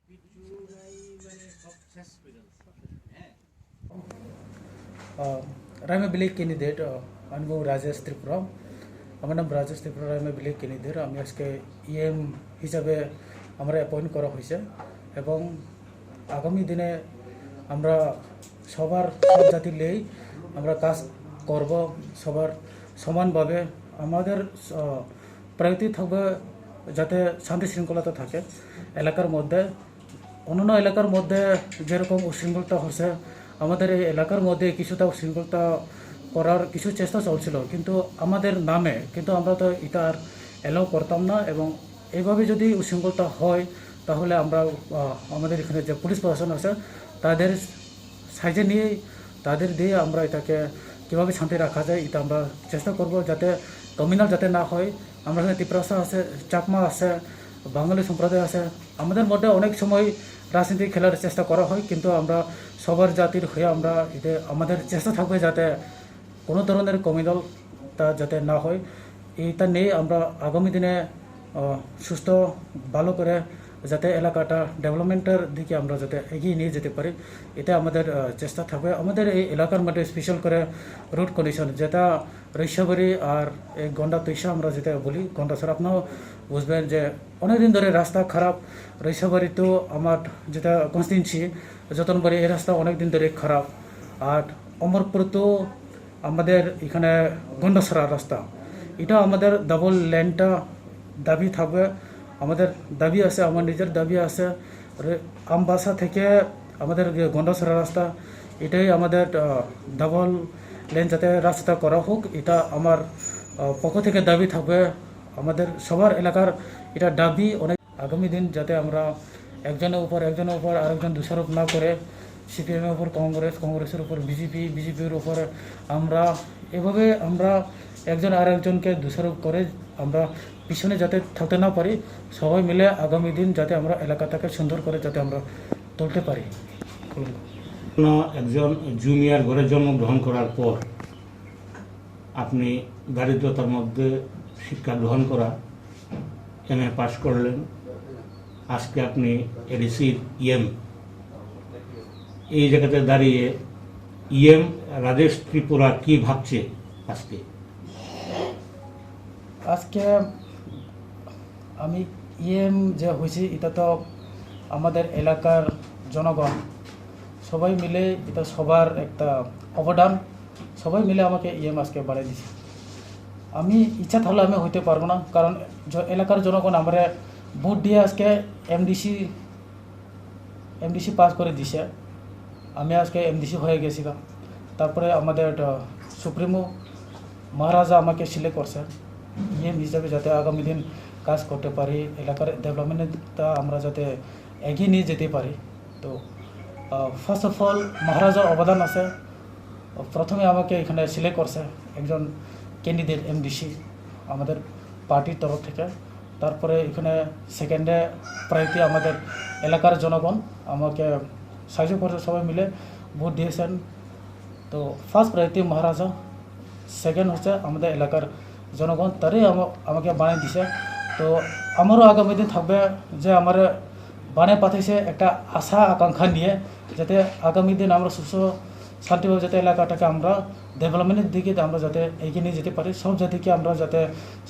I'm a black candidate. I'm Rajesh Tripura. আমার নাম রাজেশ ত্রিপুরা আমি ব্লেক কেনিদের আমি আজকে ইএম হিসাবে আমরা অ্যাপয়েন্ট করা হয়েছে এবং আগামী দিনে আমরা সব জাতি নিয়েই আমরা কাজ করব সবার সমানভাবে আমাদের প্রায়োরিটি থাকবে যাতে শান্তি শৃঙ্খলতা থাকে এলাকার মধ্যে অন্যান্য এলাকার মধ্যে যেরকম উশৃঙ্খলতা হচ্ছে আমাদের এই এলাকার মধ্যে কিছুটা উশৃঙ্খলতা করার কিছু চেষ্টা চলছিল কিন্তু আমাদের নামে কিন্তু আমরা তো এটা আর অ্যালাউ করতাম না এবং এইভাবে যদি উশৃঙ্খলতা হয় তাহলে আমরা আমাদের এখানে যে পুলিশ প্রশাসন আছে তাদের সাইজে নিয়ে তাদের দিয়ে আমরা এটাকে কীভাবে শান্তি রাখা যায় এটা আমরা চেষ্টা করব যাতে কমিউনাল যাতে না হয় আমরা এখানে ত্রিপুরাসা আছে চাকমা আছে বাঙালি সম্প্রদায় আছে আমাদের মধ্যে অনেক সময় রাজনীতি খেলার চেষ্টা করা হয় কিন্তু আমরা সবার জাতির হয়ে আমরা এতে আমাদের চেষ্টা থাকবে যাতে কোনো ধরনের কমিউনাল তা যাতে না হয় এইটা নিয়ে আমরা আগামী দিনে সুস্থ ভালো করে যাতে এলাকাটা ডেভেলপমেন্টের দিকে আমরা যাতে এগিয়ে নিয়ে যেতে পারি এটা আমাদের চেষ্টা থাকবে আমাদের এই এলাকার মধ্যে স্পেশাল করে রোড কন্ডিশন যেটা রৈশাবাড়ি আর এই গন্ডা তৈশা আমরা যেটা বলি গন্ডা স্যার আপনারাও বুঝবেন যে অনেকদিন ধরে রাস্তা খারাপ রৈশাবাড়ি তো আমার যেটা কনস্টিটুয়েন্সি যতনবাড়ি এই রাস্তা অনেক দিন ধরে খারাপ আর অমরপুর তো আমাদের এখানে গন্ডাছড়া রাস্তা এটা আমাদের ডাবল লেনটা দাবি থাকবে আমাদের দাবি আছে আমার নিজের দাবি আছে আমবাসা থেকে আমাদের গন্ডাছড়া রাস্তা এটাই আমাদের ডাবল লেন যাতে রাস্তা করা হোক এটা আমার পক্ষ থেকে দাবি থাকবে আমাদের সবার এলাকার এটা দাবি অনেক আগামী দিন যাতে আমরা একজনের উপর আরেকজন দোষারোপ না করে সিপিএমের উপর কংগ্রেসের উপর বিজেপির উপর আমরা এভাবে আমরা একজন আর একজনকে দোষারোপ করে আমরা পিছনে যাতে থাকতে না পারি সবাই মিলে আগামী দিন যাতে আমরা এলাকাটাকে সুন্দর করে যাতে আমরা তুলতে পারি একজন জুনিয়র ঘরে জন্মগ্রহণ করার পর আপনি দারিদ্রতার মধ্যে শিক্ষা গ্রহণ করা এমএ পাশ করলেন আজকে আপনি এডিসির ইএম এই জায়গাতে দাঁড়িয়ে ইএম রাজেশ ত্রিপুরা কি ভাবছে আজকে আমি ইএম যে হয়েছি এটা তো আমাদের এলাকার জনগণ সবাই মিলে এটা সবার একটা অবদান সবাই মিলে আমাকে ইএম আজকে বাড়িয়ে দিছে আমি ইচ্ছা থাকলে আমি হইতে পারবো না কারণ এলাকার জনগণ আমরা ভোট দিয়ে আজকে এমডিসি পাস করে দিছে আমি আজকে এমডিসি হয়ে গেছিলাম তারপরে আমাদের সুপ্রিমো মহারাজা আমাকে সিলেক্ট করছে ইএম হিসাবে যাতে আগামী দিন কাজ করতে পারি এলাকার ডেভেলপমেন্টটা আমরা যাতে এগিয়ে নিয়ে যেতে পারি তো ফার্স্ট অফ অল মহারাজার অবদান আছে প্রথমে আমাকে এখানে সিলেক্ট করছে একজন ক্যান্ডিডেট এমডিসি আমাদের পার্টির তরফ থেকে তারপরে এখানে সেকেন্ডে প্রায়োরিটি আমাদের এলাকার জনগণ আমাকে সাহায্য করে সবাই মিলে ভোট দিয়েছেন তো ফার্স্ট প্রায়োরিটি মহারাজা সেকেন্ড হচ্ছে আমাদের এলাকার জনগণ তারই আমাকে বানিয়ে দিছে তো আমারও আগামী দিন থাকবে যে আমার বানিয়ে পাঠাইছে একটা আশা আকাঙ্ক্ষা নিয়ে যাতে আগামী দিন আমরা সুস্থ শান্তিভাবে যাতে এলাকাটাকে আমরা ডেভেলপমেন্টের দিকে আমরা যাতে এগিয়ে নিয়ে যেতে পারি সব জাতিকে আমরা যাতে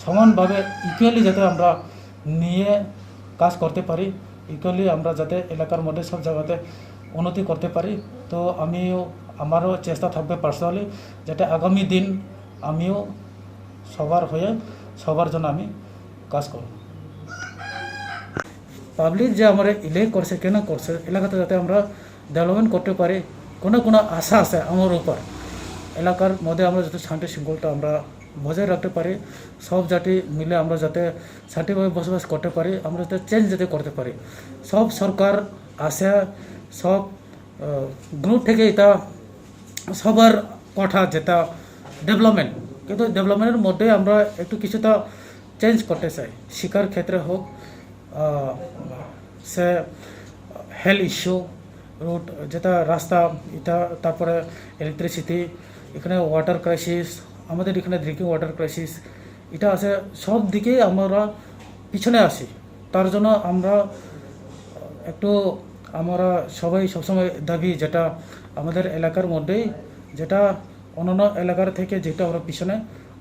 সমানভাবে ইকুয়ালি যাতে আমরা নিয়ে কাজ করতে পারি ইকুয়ালি আমরা যাতে এলাকার মধ্যে সব জায়গাতে উন্নতি করতে পারি তো আমারও চেষ্টা থাকবে পার্সোনালি যাতে আগামী দিন আমিও সবার হয়ে সবার জন্য আমি কাজ করব পাবলিক যে আমরা ইলেক্ট করছে কেন করছে এলাকাতে যাতে আমরা ডেভেলপমেন্ট করতে পারি কোনো আশা আছে আমার উপর এলাকার মধ্যে আমরা যাতে শান্তি শৃঙ্খলতা আমরা বজায় রাখতে পারি সব জাতি মিলে আমরা যাতে শান্তিভাবে বসবাস করতে পারি আমরা যাতে চেঞ্জ যাতে করতে পারি সব সরকার আসে সব গ্রুপ থেকে এটা সবার কথা যেটা ডেভেলপমেন্ট কিন্তু ডেভেলপমেন্টের মধ্যে আমরা একটু কিছুটা চেঞ্জ করতে চাই শিক্ষার ক্ষেত্রে হোক সে হেলথ ইস্যু রোড যেটা রাস্তা এটা তারপরে ইলেকট্রিসিটি এখানে ওয়াটার ক্রাইসিস আমাদের এখানে ড্রিঙ্কিং ওয়াটার ক্রাইসিস এটা আছে সব দিকেই আমরা পিছনে আসি তার জন্য আমরা একটু আমরা সবাই সবসময় দাবি যেটা আমাদের এলাকার মধ্যেই, যেটা অন্যান্য এলাকার থেকে যেটা আমরা পিছনে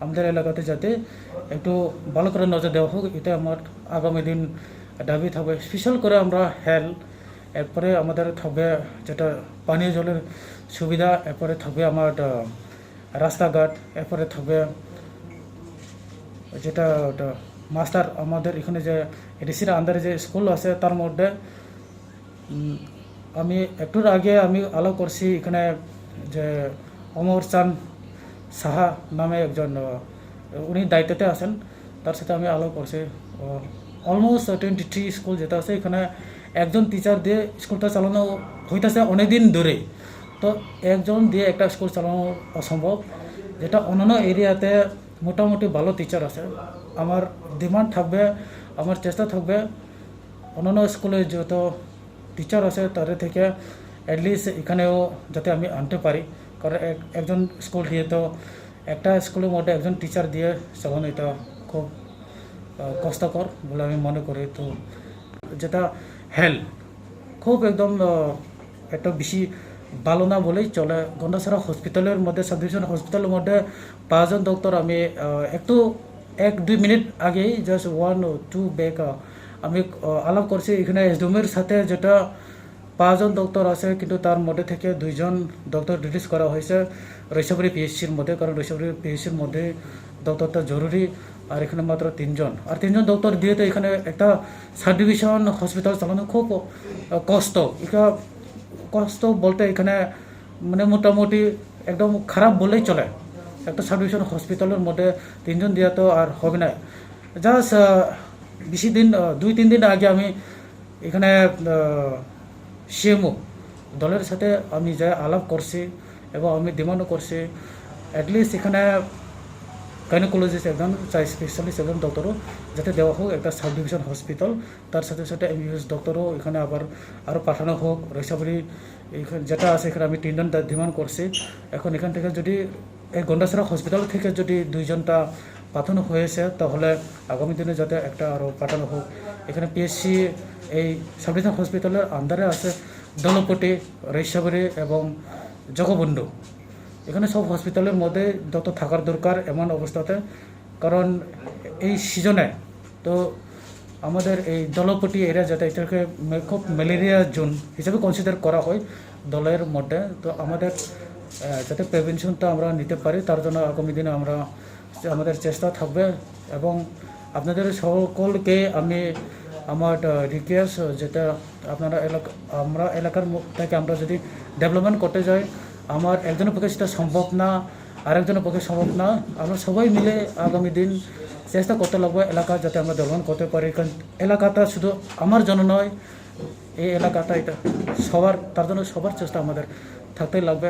আমাদের এলাকাতে যাতে একটু ভালো করে নজর দেওয়া হোক, এটা আমার আগামী দিন দাবি থাকবে। স্পেশাল করে আমরা হেলথ, এরপরে আমাদের থাকবে যেটা পানীয় জলের সুবিধা, এরপরে থাকবে আমার রাস্তাঘাট, এরপরে থাকবে যেটা মাস্টার আমাদের এখানে যে এডিসির আন্ডারে যে স্কুল আছে তার মধ্যে আমি একটু আগে আমি আলাপ করছি এখানে যে অমর চাঁদ সাহা নামে একজন উনি দায়িত্বতে আছেন, তার সাথে আমি আলাপ করছি। অলমোস্ট 23 স্কুল যেটা আছে এখানে একজন টিচার দিয়ে স্কুলটা চালানো হইতেছে অনেকদিন ধরে। তো একজন দিয়ে একটা স্কুল চালানো অসম্ভব, যেটা অন্যান্য এরিয়াতে মোটামুটি ভালো টিচার আছে। আমার ডিমান্ড থাকবে, আমার চেষ্টা থাকবে অন্যান্য স্কুলে যত টিচার আছে তাদের থেকে অ্যাটলিস্ট এখানেও যাতে আমি আনতে পারি, কারণ একজন স্কুল দিয়ে তো একটা স্কুলের মধ্যে একজন টিচার দিয়ে চালানো এটা খুব কষ্টকর বলে আমি মনে করি। তো যেটা হেলথ খুব একদম একটা বেশি ভালো না বলেই চলে। গন্ডাছড়া হসপিটালের মধ্যে, সাব ডিভিশন হসপিটালের মধ্যে 5 জন ডক্টর, আমি একটু 1-2 মিনিট আগেই জাস্ট 1-2 ব্যাক আমি আলাপ করছি এখানে এসডিএমের সাথে, যেটা 5 জন ডক্টর আছে কিন্তু তার মধ্যে থেকে 2 জন ডক্টর রিলিজ করা হয়েছে রৈশাবাড়ি পিএইচসির মধ্যে, কারণ রৈশাবাড়ি পিএইচসির মধ্যে ডক্টরটা জরুরি। আর এখানে মাত্র 3 জন, আর 3 জন ডক্টর দিয়ে তো এখানে একটা সাব ডিভিশন হসপিটাল চালানো খুব কষ্ট। কষ্ট বলতে এখানে মানে মোটামুটি একদম খারাপ বললেই চলে। একটা সাব ডিভিশন হসপিটালের মধ্যে 3 জন দেওয়া তো আর হবে না। জাস্ট বেশি দিন 2-3 দিন আগে আমি এখানে সিএমও দলের সাথে আমি যা আলাপ করছি এবং আমি ডিমান্ডও করছি অ্যাটলিস্ট এখানে গাইনোকোলজিস্ট একজন, চাই স্পেশালিস্ট একজন ডক্টরও যাতে দেওয়া হোক একটা সাব ডিভিশন হসপিটাল। তার সাথে সাথে এমবিবিএস ডক্টরও এখানে আবার আরও পাঠানো হোক। রৈশাবাড়ি এখানে যেটা আছে এখানে আমি 3 জন ডিমান্ড করছি। এখন এখান থেকে যদি এই গন্ডাছড়া হসপিটাল থেকে যদি 2 জনটা পাঠানো হয়েছে, তাহলে আগামী দিনে যাতে একটা আরও পাঠানো হোক। এখানে পিএসসি এই সাব ডিভিশন হসপিটালের আন্ডারে আছে দলপটি, রৈশাবাড়ি এবং জগবন্ধু। এখানে সব হসপিটালের মধ্যে যত থাকার দরকার এমন অবস্থাতে, কারণ এই সিজনে তো আমাদের এই দলপটি এরিয়া যাতে এটাকে খুব ম্যালেরিয়া জোন হিসাবে কনসিডার করা হয় দলের মধ্যে। তো আমাদের যাতে প্রিভেনশনটা আমরা নিতে পারি, তার জন্য আগামী দিনে আমাদের চেষ্টা থাকবে। এবং আপনাদের সকলকে আমি আমার রিকোয়েস্ট, যেটা আপনারা আমরা এলাকার থেকে আমরা যদি ডেভেলপমেন্ট করতে যাই, আমার একজনের পক্ষে সেটা সম্ভব না, আরেকজনের পক্ষে সম্ভব না। আমরা সবাই মিলে আগামী দিন চেষ্টা করতে লাগবে এলাকা যাতে আমরা ডেভেলপমেন্ট করতে পারি। কারণ এলাকাটা শুধু আমার জন্য নয়, এই এলাকাটা এটা সবার, তার জন্য সবার চেষ্টা আমাদের থাকতেই লাগবে।